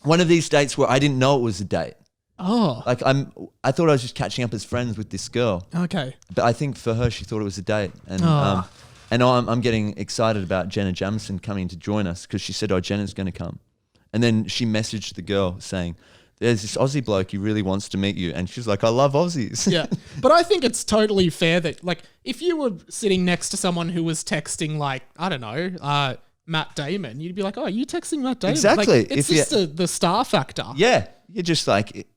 One of these dates where I didn't know it was a date. Oh. Like I thought I was just catching up as friends with this girl. Okay. But I think for her, she thought it was a date. And and I'm getting excited about Jenna Jameson coming to join us because she said, oh, Jenna's going to come. And then she messaged the girl saying, there's this Aussie bloke, he really wants to meet you. And she's like, I love Aussies. Yeah. But I think it's totally fair that, like, if you were sitting next to someone who was texting, like, I don't know, Matt Damon, you'd be like, oh, are you texting Matt Damon? Exactly. Like, it's just the star factor. Yeah. You're just like,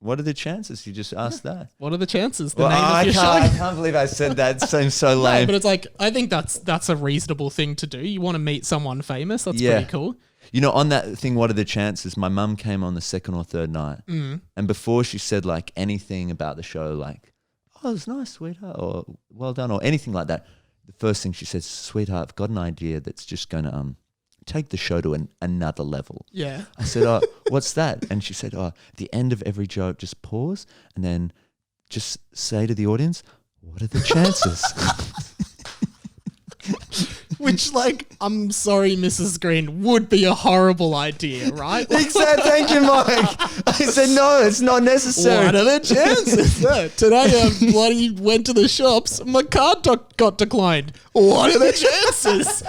what are the chances? You just asked that. What are the chances? The name of your show. I can't believe I said that. It seems so lame. No, but it's like, I think that's a reasonable thing to do. You want to meet someone famous. That's pretty cool. You know, on that thing, what are the chances? My mum came on the second or third night. And before she said like anything about the show, like, oh, it was nice, sweetheart, or well done, or anything like that, the first thing she said, sweetheart, I've got an idea that's just going to take the show to another level. Yeah. I said, oh, what's that? And she said, oh, at the end of every joke, just pause and then just say to the audience, what are the chances? Which, like, I'm sorry, Mrs. Green, would be a horrible idea, right? Exactly. Thank you, Mike. I said, no, it's not necessary. What are the chances? Today I bloody went to the shops. My card got declined. What are the chances?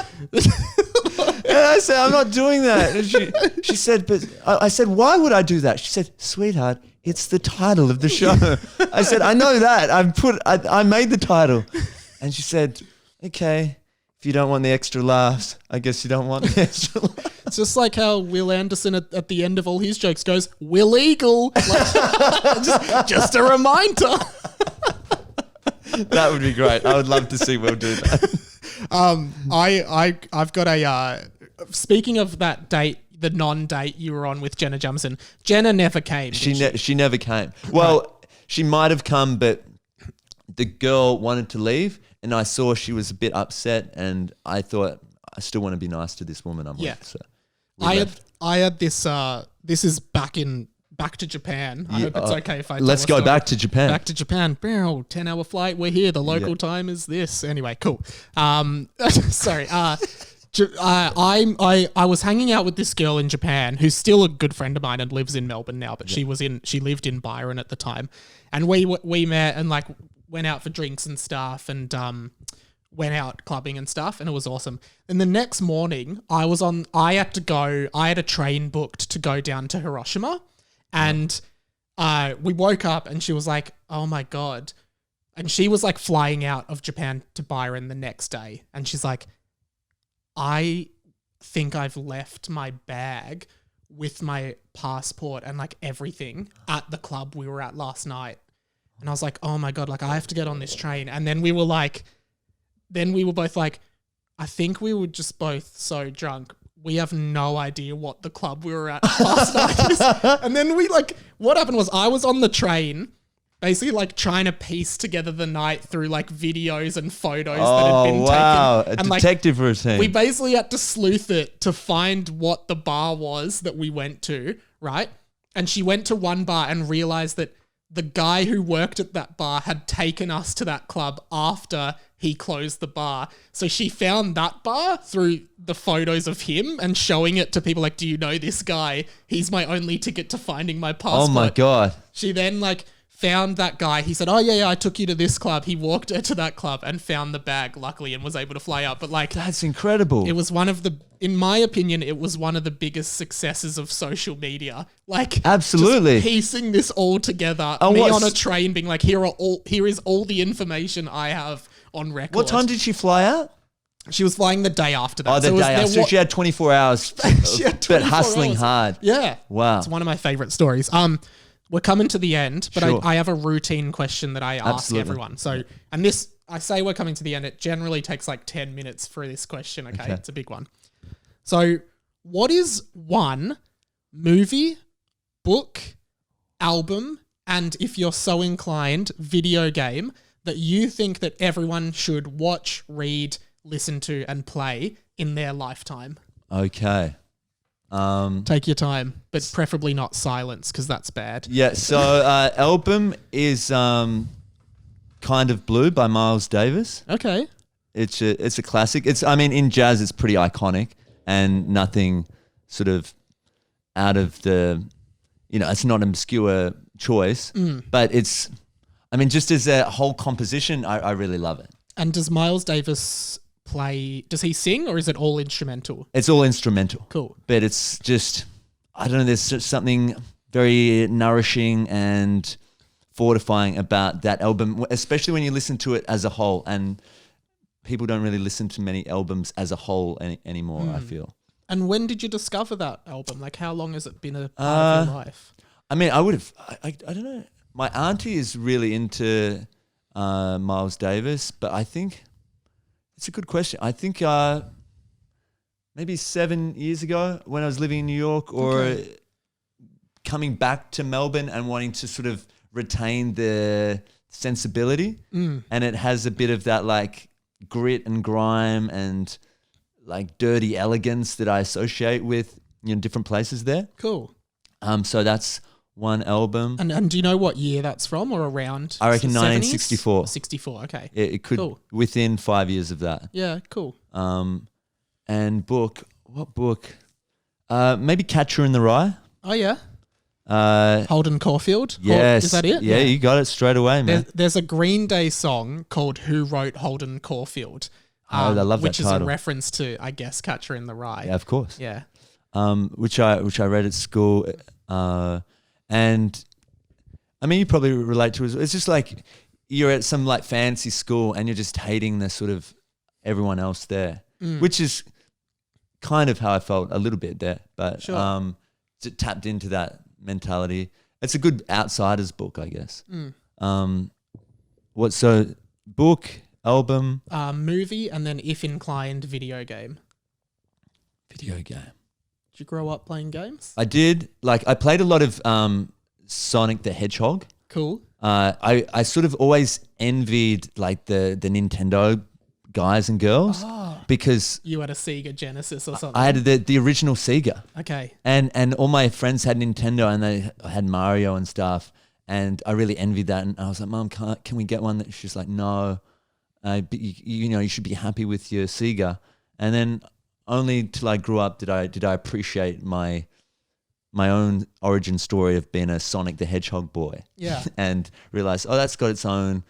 And I said, I'm not doing that. And she said, but I said, why would I do that? She said, sweetheart, it's the title of the show. I said, I know that. I made the title. And she said, okay. If you don't want the extra laughs, I guess you don't want the extra laughs. It's just like how Will Anderson at the end of all his jokes goes, Will Eagle. Like, just a reminder. That would be great. I would love to see Will do that. I've got a, speaking of that date, the non-date you were on with Jenna Jameson, Jenna never came. She never came. Well, she might have come, but the girl wanted to leave. And I saw she was a bit upset, and I thought I still want to be nice to this woman I'm with. So I had this. This is back to Japan. I hope it's okay if I. Let's go back to Japan. Back to Japan. 10-hour flight. We're here. The local time is this. Anyway, cool. Sorry. I was hanging out with this girl in Japan who's still a good friend of mine and lives in Melbourne now, but she lived in Byron at the time, and we met and like went out for drinks and stuff and went out clubbing and stuff, and it was awesome. And the next morning I had a train booked to go down to Hiroshima, and we woke up and she was like, oh my God. And she was like flying out of Japan to Byron the next day. And she's like, I think I've left my bag with my passport and like everything at the club we were at last night. And I was like, oh my God, like I have to get on this train. And then we were both like, I think we were just both so drunk. We have no idea what the club we were at last night is. And then what happened was I was on the train basically like trying to piece together the night through like videos and photos that had been taken. A detective routine. We basically had to sleuth it to find what the bar was that we went to, right? And she went to one bar and realized that the guy who worked at that bar had taken us to that club after he closed the bar. So she found that bar through the photos of him and showing it to people like, do you know this guy? He's my only ticket to finding my passport. Oh my God. She then like found that guy. He said, oh yeah, I took you to this club. He walked her to that club and found the bag, luckily, and was able to fly out. But like, that's incredible. It was in my opinion, it was one of the biggest successes of social media. Like, absolutely, just piecing this all together. Me on a train being like, here is all the information I have on record. What time did she fly out? She was flying the day after that. Oh, the day after. So she had 24 hours, but hustling hard. Yeah. Wow. It's one of my favorite stories. We're coming to the end, but sure. I have a routine question that I ask everyone. So, and this, I say we're coming to the end. It generally takes like 10 minutes for this question. Okay. It's a big one. So what is one movie, book, album, and if you're so inclined, video game that you think that everyone should watch, read, listen to, and play in their lifetime? Okay. Take your time, but preferably not silence because that's bad. Yeah, so album is Kind of Blue by Miles Davis. Okay. It's a classic. In jazz it's pretty iconic and nothing sort of out of the, it's not an obscure choice, but it's, just as a whole composition, I really love it. And does Miles Davis does he sing or is it all instrumental? It's all instrumental. Cool. But it's just, I don't know, there's just something very nourishing and fortifying about that album, especially when you listen to it as a whole. And people don't really listen to many albums as a whole anymore, I feel. And when did you discover that album? Like, how long has it been a part of your life? I mean, I don't know. My auntie is really into Miles Davis, but I think it's a good question. I think maybe 7 years ago when I was living in New York, or coming back to Melbourne and wanting to sort of retain the sensibility. And it has a bit of that like grit and grime and like dirty elegance that I associate with, different places there. Cool. So that's one album. And do you know what year that's from, or around? I reckon 1964. 1964. 64, okay. It could, within 5 years of that. Yeah, cool. And what book? Maybe Catcher in the Rye. Oh, yeah. Holden Caulfield. Yes. Is that it? Yeah, you got it straight away, man. There's a Green Day song called Who Wrote Holden Caulfield? I love that which title. Which is a reference to, I guess, Catcher in the Rye. Yeah, of course. Yeah. Which I read at school. And I mean, you probably relate to it. It's just like you're at some like fancy school and you're just hating the sort of everyone else there, which is kind of how I felt a little bit there, but sure. Tapped into that mentality. It's a good outsider's book, I guess. Book, album, movie, and then if inclined, video game. Video game. Did you grow up playing games? I did. Like I played a lot of Sonic the Hedgehog. Cool. I sort of always envied like the Nintendo guys and girls because you had a Sega Genesis or something. I had the original Sega. Okay. And all my friends had Nintendo and they had Mario and stuff, and I really envied that. And I was like, Mom, can we get one? She's like, no, but you should be happy with your Sega. And then only till I grew up did I appreciate my own origin story of being a Sonic the Hedgehog boy. Yeah. And realize, that's got its own,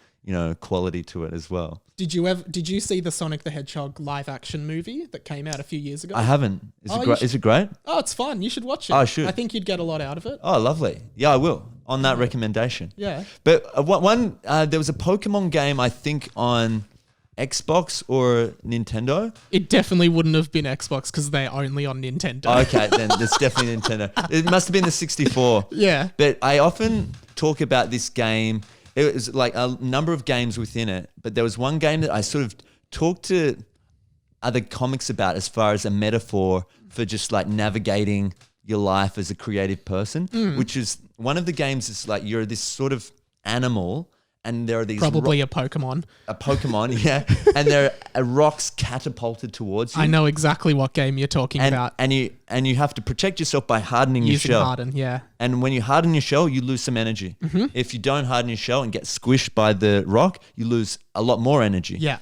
quality to it as well. Did you see the Sonic the Hedgehog live action movie that came out a few years ago? I haven't. Is it great? Oh, it's fun. You should watch it. I should. I think you'd get a lot out of it. Oh, lovely. Yeah, I will. On that recommendation. Yeah. But there was a Pokemon game, I think, on Xbox or Nintendo. It definitely wouldn't have been Xbox because they're only on Nintendo. Oh, okay, then it's definitely Nintendo. It must have been the 64. Yeah. But I often talk about this game. It was like a number of games within it, but there was one game that I sort of talked to other comics about as far as a metaphor for just like navigating your life as a creative person, which is one of the games is like you're this sort of animal and there are these... Probably a Pokemon. A Pokemon, yeah. And there are rocks catapulted towards you. I know exactly what game you're talking about. And you have to protect yourself by hardening Using your shell. harden, yeah. And when you harden your shell, you lose some energy. Mm-hmm. If you don't harden your shell and get squished by the rock, you lose a lot more energy. Yeah.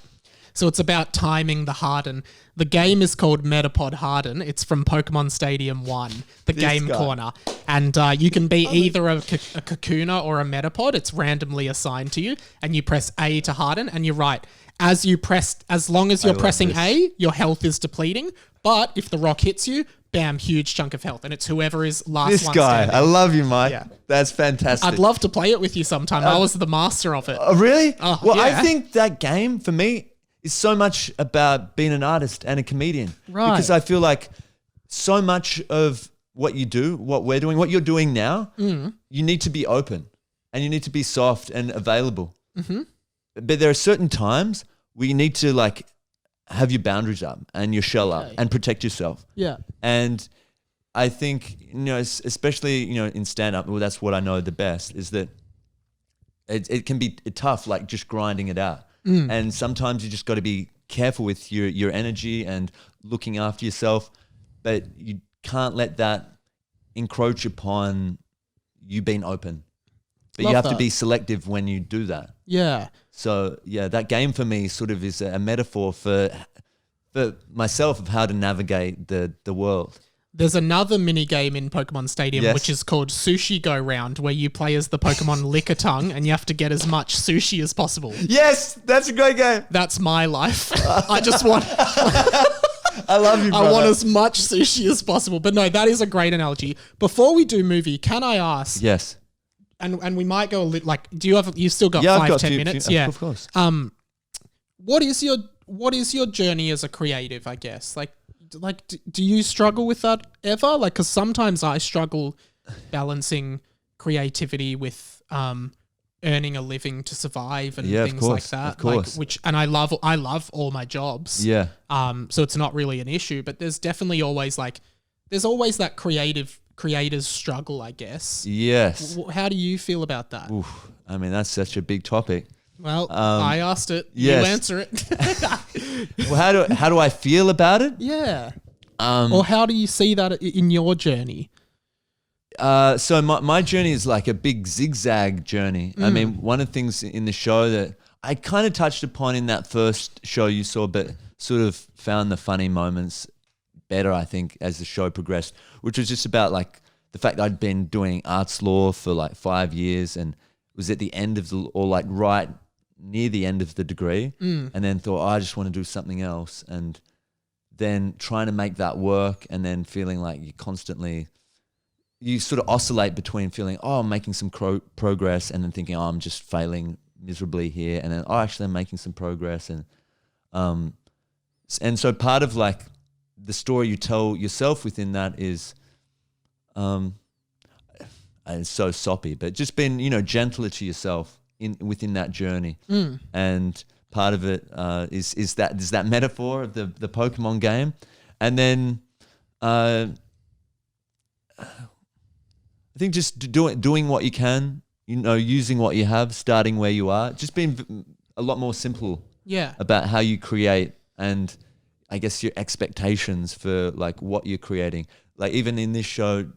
So it's about timing the harden. The game is called Metapod Harden. It's from Pokemon Stadium 1, the game corner. And you can be either a Kakuna or a Metapod. It's randomly assigned to you. And you press A to harden. And you're right. As long as you're pressing A, your health is depleting. But if the rock hits you, bam, huge chunk of health. And it's whoever is last this one guy, standing. I love you, Mike. Yeah. That's fantastic. I'd love to play it with you sometime. I was the master of it. Oh, really? Oh, well, yeah. I think that game, for me, is so much about being an artist and a comedian. Right. Because I feel like so much of what you do, what we're doing, what you're doing now, you need to be open and you need to be soft and available. Mm-hmm. But there are certain times where you need to like have your boundaries up and your shell up and protect yourself. Yeah. And I think, especially, in stand-up, well, that's what I know the best, is that it can be tough, like just grinding it out. And sometimes you just got to be careful with your energy and looking after yourself, but you can't let that encroach upon you being open. But you have to be selective when you do that. Yeah. So yeah, that game for me sort of is a metaphor for myself of how to navigate the world. There's another mini game in Pokemon Stadium, which is called Sushi Go Round, where you play as the Pokemon Lickitung and you have to get as much sushi as possible. Yes, that's a great game. That's my life. I just want... I love you, brother. I want as much sushi as possible. But no, that is a great analogy. Before we do movie, can I ask? Yes. And we might go a little like. You've still got I've got 10 minutes? Yeah, of course. What is your journey as a creative? I guess do you struggle with that ever? Like, because sometimes I struggle balancing creativity with earning a living to survive and things like that. Of course. I love all my jobs. Yeah. So it's not really an issue, but there's definitely always that creator's struggle, I guess. Yes. How do you feel about that? Oof. I mean, that's such a big topic. Well, I asked it. Yes. You answer it. Well, how do I feel about it? Yeah. Or how do you see that in your journey? So my journey is like a big zigzag journey. I mean, one of the things in the show that I kind of touched upon in that first show you saw, but sort of found the funny moments better, I think, as the show progressed, which was just about like the fact that I'd been doing arts law for like 5 years and was at the end of right near the end of the degree, and then thought, I just want to do something else, and then trying to make that work, and then feeling like you sort of oscillate between feeling, I'm making some progress, and then thinking, I'm just failing miserably here, and then actually I'm making some progress, and so part of like the story you tell yourself within that is, it's so soppy, but just being gentler to yourself within that journey, and part of it is that metaphor of the Pokemon game, and then I think just doing what you can, using what you have, starting where you are, just being a lot more simple about how you create, and I guess your expectations for like what you're creating. Like even in this show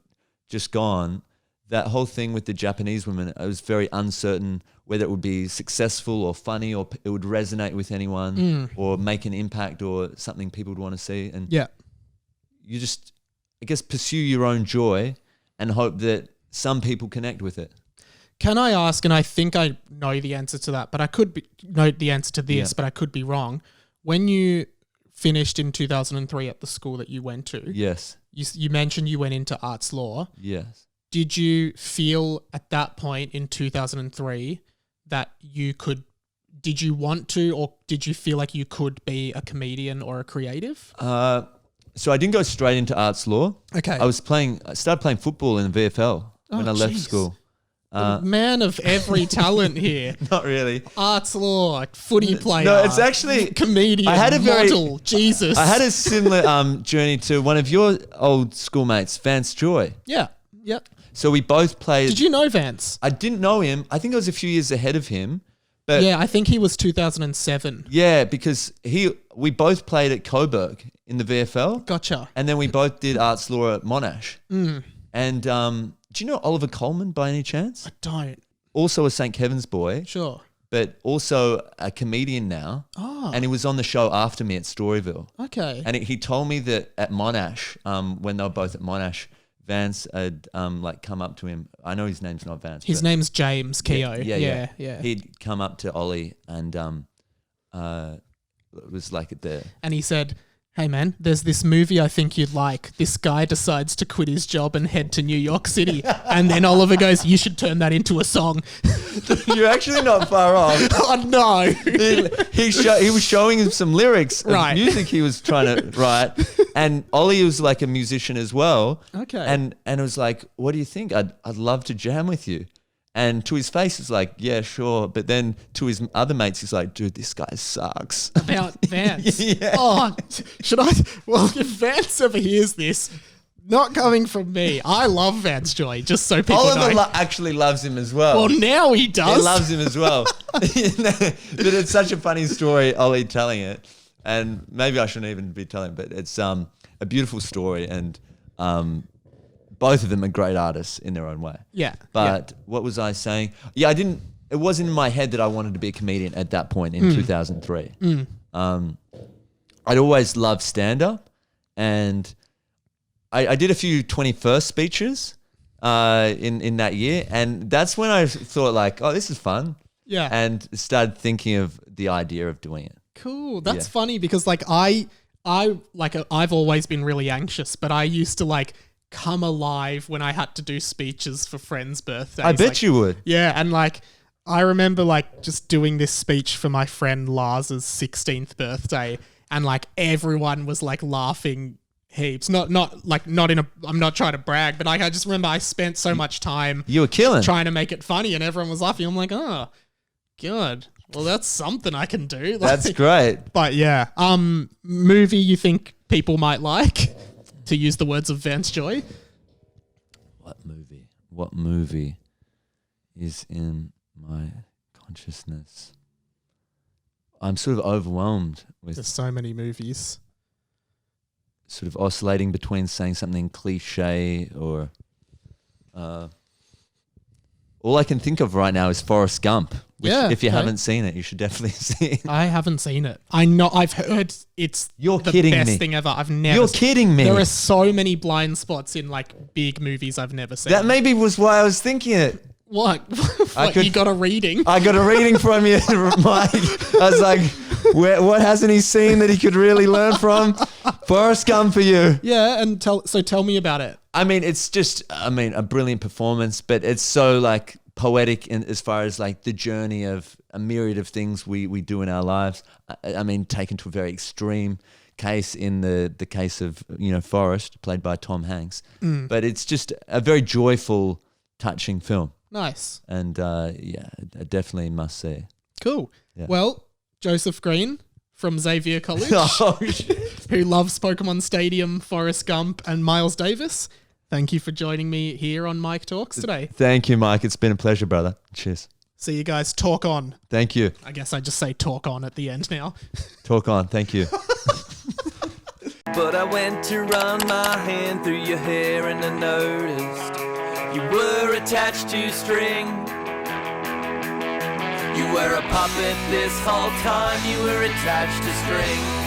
just gone, that whole thing with the Japanese women, I was very uncertain whether it would be successful or funny or it would resonate with anyone or make an impact or something people would want to see. And you just, I guess, pursue your own joy and hope that some people connect with it. Can I ask, and I think I know the answer to that, but I could know the answer to this, but I could be wrong. When you finished in 2003 at the school that you went to, yes, you mentioned you went into arts law. Yes. Did you feel at that point in 2003 that did you want to, or did you feel like you could be a comedian or a creative? So I didn't go straight into arts law. Okay. I started playing football in the VFL when I left school. Man of every talent here. Not really. Arts law, like footy player. No, it's actually comedian. Model. Jesus. I had a similar journey to one of your old schoolmates, Vance Joy. Yeah. Yep. So we both played. Did you know Vance? I didn't know him. I think I was a few years ahead of him. But yeah, I think he was 2007. Yeah, because we both played at Coburg in the VFL. Gotcha. And then we both did arts law at Monash. And do you know Oliver Coleman by any chance? I don't. Also a St. Kevin's boy. Sure. But also a comedian now. Oh. And he was on the show after me at Storyville. Okay. And he told me that at Monash, when they were both at Monash, Vance had come up to him. I know his name's not Vance. His name's James Keogh. Yeah. He'd come up to Ollie and it was like at the... And he said, hey man, there's this movie I think you'd like. This guy decides to quit his job and head to New York City. And then Oliver goes, you should turn that into a song. You're actually not far off. Oh no. He was showing him some lyrics of right. music he was trying to write. And Ollie was like a musician as well. Okay. And it was like, what do you think? I'd love to jam with you. And to his face, it's like, yeah, sure. But then to his other mates, he's like, dude, this guy sucks. About Vance. Yeah. Oh, should I? Well, if Vance ever hears this, not coming from me, I love Vance Joy, just so people Oliver know. actually loves him as well. Well, now he does. He loves him as well. But it's such a funny story, Ollie telling it. And maybe I shouldn't even be telling it, but it's a beautiful story. And both of them are great artists in their own way. Yeah. But what was I saying? Yeah, it wasn't in my head that I wanted to be a comedian at that point in 2003. I'd always loved stand-up, and I did a few 21st speeches in that year, and that's when I thought like, oh, this is fun. Yeah. And started thinking of the idea of doing it. Cool. That's funny because like I I've always been really anxious, but I used to like come alive when I had to do speeches for friends' birthdays. I bet you would. Yeah, and like I remember like just doing this speech for my friend Lars's 16th birthday, and like everyone was like laughing heaps. I'm not trying to brag, but like I just remember I spent so much time you were killing trying to make it funny, and everyone was laughing. I'm like, oh, good. Well, that's something I can do. Like, that's great. But yeah, movie you think people might like, to use the words of Vance Joy? What movie is in my consciousness? I'm sort of overwhelmed with There's so many movies. Sort of oscillating between saying something cliche or all I can think of right now is Forrest Gump. Which, if you haven't seen it, you should definitely see it. I haven't seen it. I've heard it's the best thing ever. I've never. You're kidding me. There are so many blind spots in like big movies I've never seen. That maybe was why I was thinking it. What? You got a reading? I got a reading from you, Mike. I was like, what hasn't he seen that he could really learn from? Forrest Gump for you. Yeah, and tell me about it. I mean, it's just, a brilliant performance, but it's so like poetic in as far as like the journey of a myriad of things we do in our lives. I mean, taken to a very extreme case in the case of, Forrest, played by Tom Hanks. But it's just a very joyful, touching film. Nice. And definitely must see. Cool. Yeah. Well, Joseph Green from Xavier College, who loves Pokemon Stadium, Forrest Gump, and Miles Davis. Thank you for joining me here on Mike Talks today. Thank you, Mike. It's been a pleasure, brother. Cheers. See you guys. Talk on. Thank you. I guess I just say talk on at the end now. Talk on. Thank you. But I went to run my hand through your hair and I noticed you were attached to string. You were a puppet this whole time, you were attached to string.